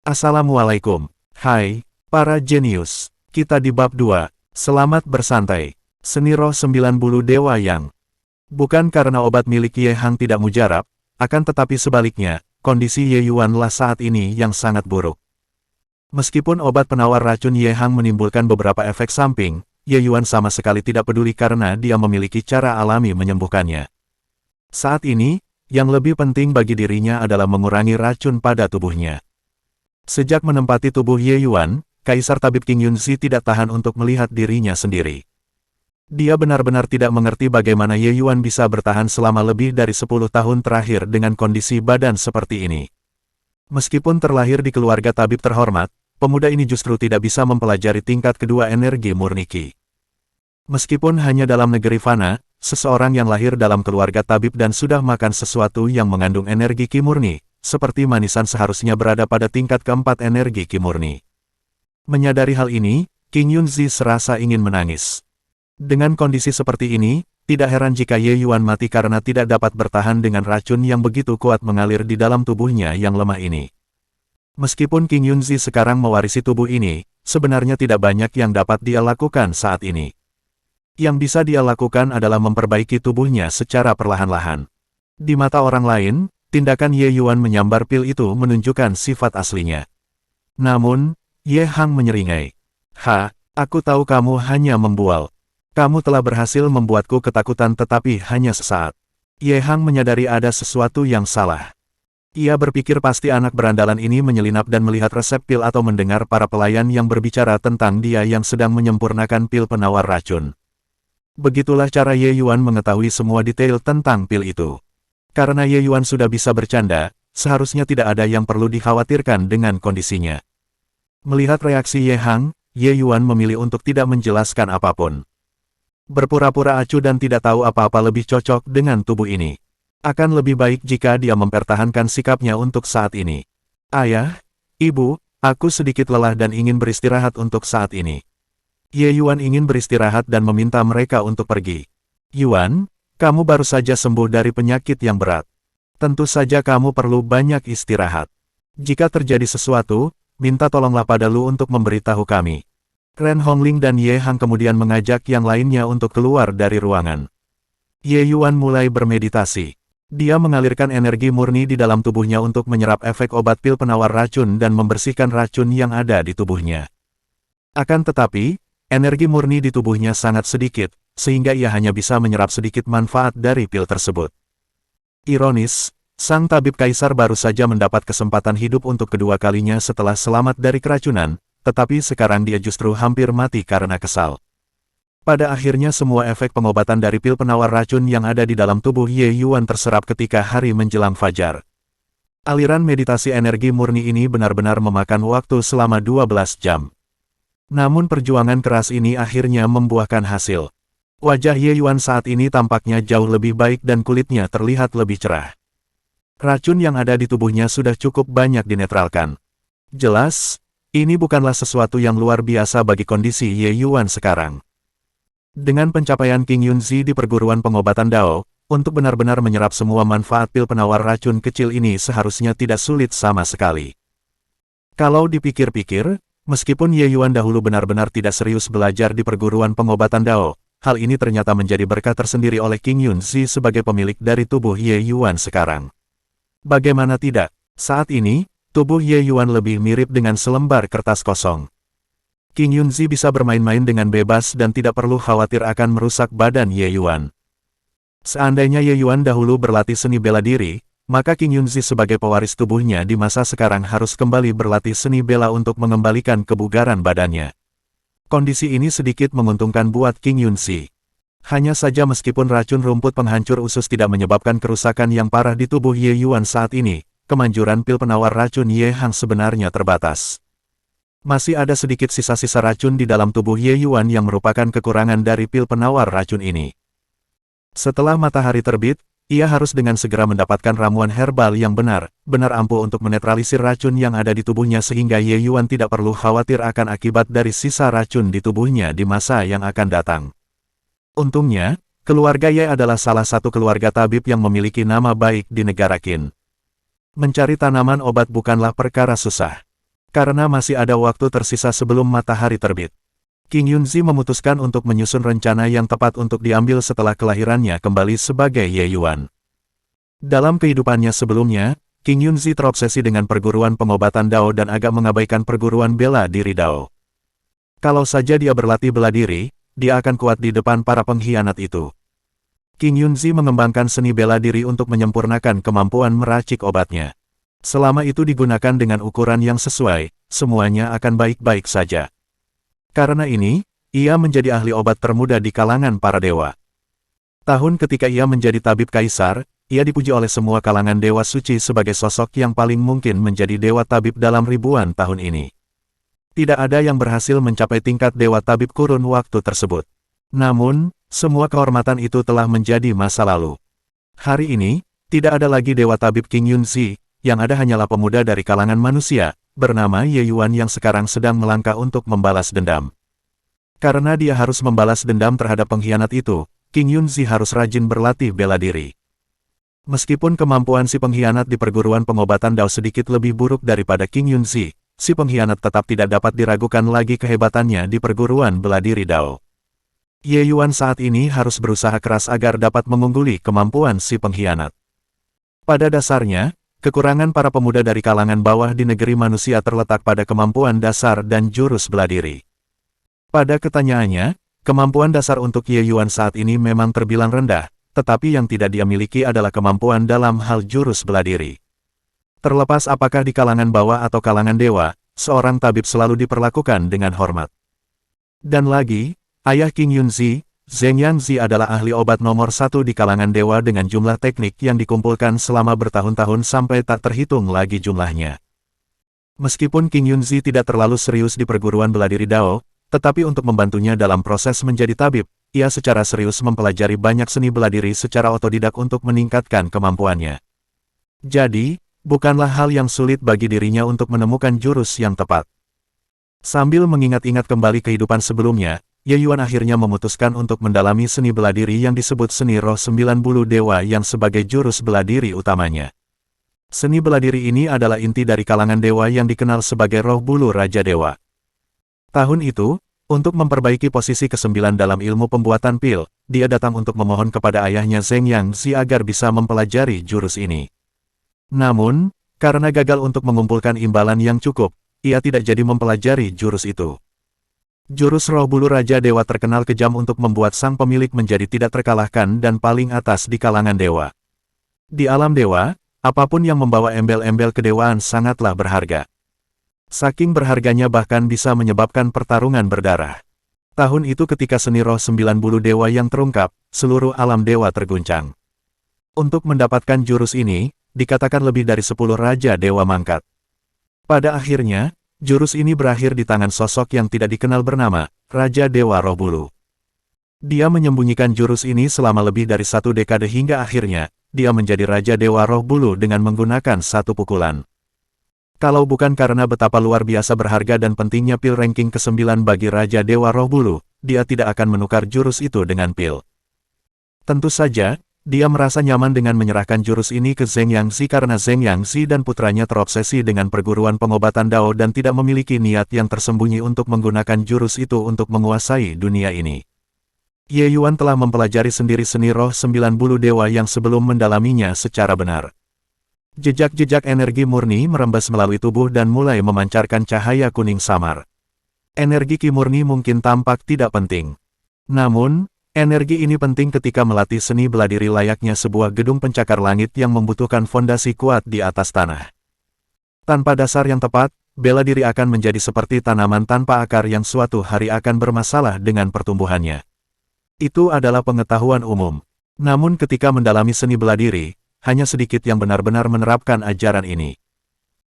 Assalamualaikum. Hai, para jenius. Kita di bab 2. Selamat bersantai. Seni roh 90 Dewa Yang. Bukan karena obat milik Ye Hang tidak mujarab, akan tetapi sebaliknya, kondisi Ye Yuan lah saat ini yang sangat buruk. Meskipun obat penawar racun Ye Hang menimbulkan beberapa efek samping, Ye Yuan sama sekali tidak peduli karena dia memiliki cara alami menyembuhkannya. Saat ini, yang lebih penting bagi dirinya adalah mengurangi racun pada tubuhnya. Sejak menempati tubuh Ye Yuan, Kaisar Tabib Qing Yunzi tidak tahan untuk melihat dirinya sendiri. Dia benar-benar tidak mengerti bagaimana Ye Yuan bisa bertahan selama lebih dari 10 tahun terakhir dengan kondisi badan seperti ini. Meskipun terlahir di keluarga tabib terhormat, pemuda ini justru tidak bisa mempelajari tingkat kedua energi murni Qi. Meskipun hanya dalam negeri fana, seseorang yang lahir dalam keluarga tabib dan sudah makan sesuatu yang mengandung energi Qi murni, seperti manisan seharusnya berada pada tingkat keempat energi Qi murni. Menyadari hal ini, Qing Yunzi serasa ingin menangis. Dengan kondisi seperti ini, tidak heran jika Ye Yuan mati karena tidak dapat bertahan dengan racun yang begitu kuat mengalir di dalam tubuhnya yang lemah ini. Meskipun Qing Yunzi sekarang mewarisi tubuh ini, sebenarnya tidak banyak yang dapat dia lakukan saat ini. Yang bisa dia lakukan adalah memperbaiki tubuhnya secara perlahan-lahan. Di mata orang lain, tindakan Ye Yuan menyambar pil itu menunjukkan sifat aslinya. Namun, Ye Hang menyeringai. Aku tahu kamu hanya membual. Kamu telah berhasil membuatku ketakutan tetapi hanya sesaat. Ye Hang menyadari ada sesuatu yang salah. Ia berpikir pasti anak berandalan ini menyelinap dan melihat resep pil atau mendengar para pelayan yang berbicara tentang dia yang sedang menyempurnakan pil penawar racun. Begitulah cara Ye Yuan mengetahui semua detail tentang pil itu. Karena Ye Yuan sudah bisa bercanda, seharusnya tidak ada yang perlu dikhawatirkan dengan kondisinya. Melihat reaksi Ye Hang, Ye Yuan memilih untuk tidak menjelaskan apapun. Berpura-pura acuh dan tidak tahu apa-apa lebih cocok dengan tubuh ini. Akan lebih baik jika dia mempertahankan sikapnya untuk saat ini. Ayah, Ibu, aku sedikit lelah dan ingin beristirahat untuk saat ini. Ye Yuan ingin beristirahat dan meminta mereka untuk pergi. Yuan, kamu baru saja sembuh dari penyakit yang berat. Tentu saja kamu perlu banyak istirahat. Jika terjadi sesuatu, minta tolonglah pada Lu untuk memberitahu kami. Ren Hongling dan Ye Hang kemudian mengajak yang lainnya untuk keluar dari ruangan. Ye Yuan mulai bermeditasi. Dia mengalirkan energi murni di dalam tubuhnya untuk menyerap efek obat pil penawar racun dan membersihkan racun yang ada di tubuhnya. Akan tetapi, energi murni di tubuhnya sangat sedikit, sehingga ia hanya bisa menyerap sedikit manfaat dari pil tersebut. Ironis, sang tabib kaisar baru saja mendapat kesempatan hidup untuk kedua kalinya setelah selamat dari keracunan, tetapi sekarang dia justru hampir mati karena kesal. Pada akhirnya semua efek pengobatan dari pil penawar racun yang ada di dalam tubuh Ye Yuan terserap ketika hari menjelang fajar. Aliran meditasi energi murni ini benar-benar memakan waktu selama 12 jam. Namun perjuangan keras ini akhirnya membuahkan hasil. Wajah Ye Yuan saat ini tampaknya jauh lebih baik dan kulitnya terlihat lebih cerah. Racun yang ada di tubuhnya sudah cukup banyak dinetralkan. Jelas, ini bukanlah sesuatu yang luar biasa bagi kondisi Ye Yuan sekarang. Dengan pencapaian Qing Yunzi di perguruan pengobatan Dao, untuk benar-benar menyerap semua manfaat pil penawar racun kecil ini seharusnya tidak sulit sama sekali. Kalau dipikir-pikir, meskipun Ye Yuan dahulu benar-benar tidak serius belajar di perguruan pengobatan Dao, hal ini ternyata menjadi berkah tersendiri oleh Qing Yunzi sebagai pemilik dari tubuh Ye Yuan sekarang. Bagaimana tidak, saat ini, tubuh Ye Yuan lebih mirip dengan selembar kertas kosong. Qing Yunzi bisa bermain-main dengan bebas dan tidak perlu khawatir akan merusak badan Ye Yuan. Seandainya Ye Yuan dahulu berlatih seni bela diri, maka Qing Yunzi sebagai pewaris tubuhnya di masa sekarang harus kembali berlatih seni bela untuk mengembalikan kebugaran badannya. Kondisi ini sedikit menguntungkan buat Qing Yunzi. Hanya saja meskipun racun rumput penghancur usus tidak menyebabkan kerusakan yang parah di tubuh Ye Yuan saat ini, kemanjuran pil penawar racun Ye Hang sebenarnya terbatas. Masih ada sedikit sisa-sisa racun di dalam tubuh Ye Yuan yang merupakan kekurangan dari pil penawar racun ini. Setelah matahari terbit, ia harus dengan segera mendapatkan ramuan herbal yang benar-benar ampuh untuk menetralisir racun yang ada di tubuhnya sehingga Ye Yuan tidak perlu khawatir akan akibat dari sisa racun di tubuhnya di masa yang akan datang. Untungnya, keluarga Ye adalah salah satu keluarga tabib yang memiliki nama baik di negara Qin. Mencari tanaman obat bukanlah perkara susah. Karena masih ada waktu tersisa sebelum matahari terbit, King Yunzi memutuskan untuk menyusun rencana yang tepat untuk diambil setelah kelahirannya kembali sebagai Ye Yuan. Dalam kehidupannya sebelumnya, King Yunzi terobsesi dengan perguruan pengobatan Dao dan agak mengabaikan perguruan bela diri Dao. Kalau saja dia berlatih bela diri, dia akan kuat di depan para pengkhianat itu. King Yunzi mengembangkan seni bela diri untuk menyempurnakan kemampuan meracik obatnya. Selama itu digunakan dengan ukuran yang sesuai, semuanya akan baik-baik saja. Karena ini, ia menjadi ahli obat termuda di kalangan para dewa. Tahun ketika ia menjadi tabib kaisar, ia dipuji oleh semua kalangan dewa suci sebagai sosok yang paling mungkin menjadi dewa tabib dalam ribuan tahun ini. Tidak ada yang berhasil mencapai tingkat dewa tabib kurun waktu tersebut. Namun, semua kehormatan itu telah menjadi masa lalu. Hari ini, tidak ada lagi dewa tabib King Yunzi, yang ada hanyalah pemuda dari kalangan manusia, bernama Ye Yuan yang sekarang sedang melangkah untuk membalas dendam. Karena dia harus membalas dendam terhadap pengkhianat itu, King Yunzi harus rajin berlatih bela diri. Meskipun kemampuan si pengkhianat di perguruan pengobatan Dao sedikit lebih buruk daripada King Yunzi, si pengkhianat tetap tidak dapat diragukan lagi kehebatannya di perguruan bela diri Dao. Ye Yuan saat ini harus berusaha keras agar dapat mengungguli kemampuan si pengkhianat. Pada dasarnya, kekurangan para pemuda dari kalangan bawah di negeri manusia terletak pada kemampuan dasar dan jurus bela diri. Pada ketanyaannya, kemampuan dasar untuk Ye Yuan saat ini memang terbilang rendah, tetapi yang tidak dia miliki adalah kemampuan dalam hal jurus bela diri. Terlepas apakah di kalangan bawah atau kalangan dewa, seorang tabib selalu diperlakukan dengan hormat. Dan lagi, ayah King Yunzi, Zheng Yangzi adalah ahli obat nomor 1 di kalangan dewa dengan jumlah teknik yang dikumpulkan selama bertahun-tahun sampai tak terhitung lagi jumlahnya. Meskipun King Yunzi tidak terlalu serius di perguruan bela diri Dao, tetapi untuk membantunya dalam proses menjadi tabib, ia secara serius mempelajari banyak seni bela diri secara otodidak untuk meningkatkan kemampuannya. Jadi, bukanlah hal yang sulit bagi dirinya untuk menemukan jurus yang tepat. Sambil mengingat-ingat kembali kehidupan sebelumnya, Ye Yuan akhirnya memutuskan untuk mendalami seni bela diri yang disebut seni roh 90 dewa yang sebagai jurus bela diri utamanya. Seni bela diri ini adalah inti dari kalangan dewa yang dikenal sebagai roh bulu Raja Dewa. Tahun itu, untuk memperbaiki posisi ke-9 dalam ilmu pembuatan pil, dia datang untuk memohon kepada ayahnya Zheng Yangzi agar bisa mempelajari jurus ini. Namun, karena gagal untuk mengumpulkan imbalan yang cukup, ia tidak jadi mempelajari jurus itu. Jurus roh bulu Raja Dewa terkenal kejam untuk membuat sang pemilik menjadi tidak terkalahkan dan paling atas di kalangan dewa. Di alam dewa, apapun yang membawa embel-embel kedewaan sangatlah berharga. Saking berharganya bahkan bisa menyebabkan pertarungan berdarah. Tahun itu ketika seni roh 90 dewa yang terungkap, seluruh alam dewa terguncang. Untuk mendapatkan jurus ini, dikatakan lebih dari 10 Raja Dewa mangkat. Pada akhirnya, jurus ini berakhir di tangan sosok yang tidak dikenal bernama Raja Dewa Roh Bulu. Dia menyembunyikan jurus ini selama lebih dari 1 dekade hingga akhirnya, dia menjadi Raja Dewa Roh Bulu dengan menggunakan 1 pukulan. Kalau bukan karena betapa luar biasa berharga dan pentingnya pil ranking ke-9 bagi Raja Dewa Roh Bulu, dia tidak akan menukar jurus itu dengan pil. Tentu saja, dia merasa nyaman dengan menyerahkan jurus ini ke Zheng Yangzi karena Zheng Yangzi dan putranya terobsesi dengan perguruan pengobatan Dao dan tidak memiliki niat yang tersembunyi untuk menggunakan jurus itu untuk menguasai dunia ini. Ye Yuan telah mempelajari sendiri seni roh 90 dewa yang sebelum mendalaminya secara benar. Jejak-jejak energi murni merembes melalui tubuh dan mulai memancarkan cahaya kuning samar. Energi ki murni mungkin tampak tidak penting. Namun, energi ini penting ketika melatih seni bela diri layaknya sebuah gedung pencakar langit yang membutuhkan fondasi kuat di atas tanah. Tanpa dasar yang tepat, bela diri akan menjadi seperti tanaman tanpa akar yang suatu hari akan bermasalah dengan pertumbuhannya. Itu adalah pengetahuan umum. Namun ketika mendalami seni bela diri, hanya sedikit yang benar-benar menerapkan ajaran ini.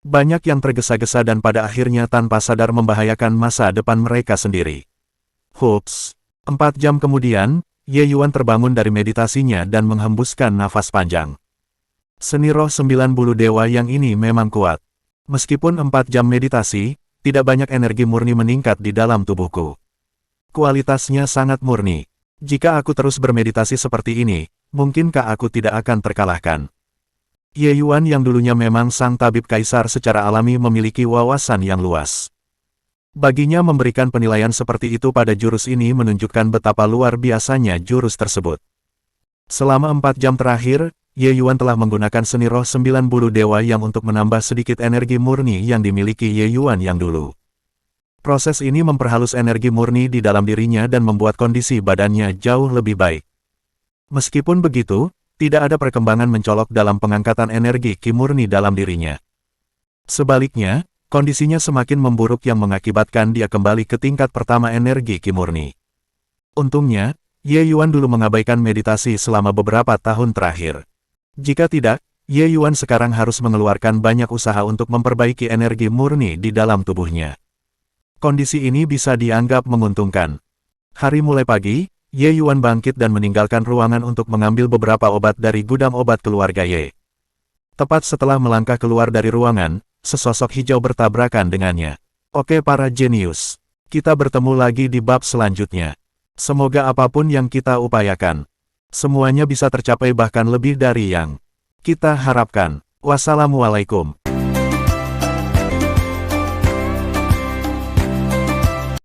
Banyak yang tergesa-gesa dan pada akhirnya tanpa sadar membahayakan masa depan mereka sendiri. Hups! 4 jam kemudian, Ye Yuan terbangun dari meditasinya dan menghembuskan nafas panjang. Seni roh 90 dewa yang ini memang kuat. Meskipun 4 jam meditasi, tidak banyak energi murni meningkat di dalam tubuhku. Kualitasnya sangat murni. Jika aku terus bermeditasi seperti ini, mungkinkah aku tidak akan terkalahkan? Ye Yuan yang dulunya memang sang tabib kaisar secara alami memiliki wawasan yang luas. Baginya memberikan penilaian seperti itu pada jurus ini menunjukkan betapa luar biasanya jurus tersebut. Selama 4 jam terakhir, Ye Yuan telah menggunakan seni roh 90 dewa yang untuk menambah sedikit energi murni yang dimiliki Ye Yuan yang dulu. Proses ini memperhalus energi murni di dalam dirinya dan membuat kondisi badannya jauh lebih baik. Meskipun begitu, tidak ada perkembangan mencolok dalam pengangkatan energi ki murni dalam dirinya. Sebaliknya, kondisinya semakin memburuk yang mengakibatkan dia kembali ke tingkat pertama energi ki murni. Untungnya, Ye Yuan dulu mengabaikan meditasi selama beberapa tahun terakhir. Jika tidak, Ye Yuan sekarang harus mengeluarkan banyak usaha untuk memperbaiki energi murni di dalam tubuhnya. Kondisi ini bisa dianggap menguntungkan. Hari mulai pagi, Ye Yuan bangkit dan meninggalkan ruangan untuk mengambil beberapa obat dari gudang obat keluarga Ye. Tepat setelah melangkah keluar dari ruangan, sesosok hijau bertabrakan dengannya. Oke para jenius, kita bertemu lagi di bab selanjutnya. Semoga apapun yang kita upayakan, semuanya bisa tercapai bahkan lebih dari yang kita harapkan. Wassalamualaikum.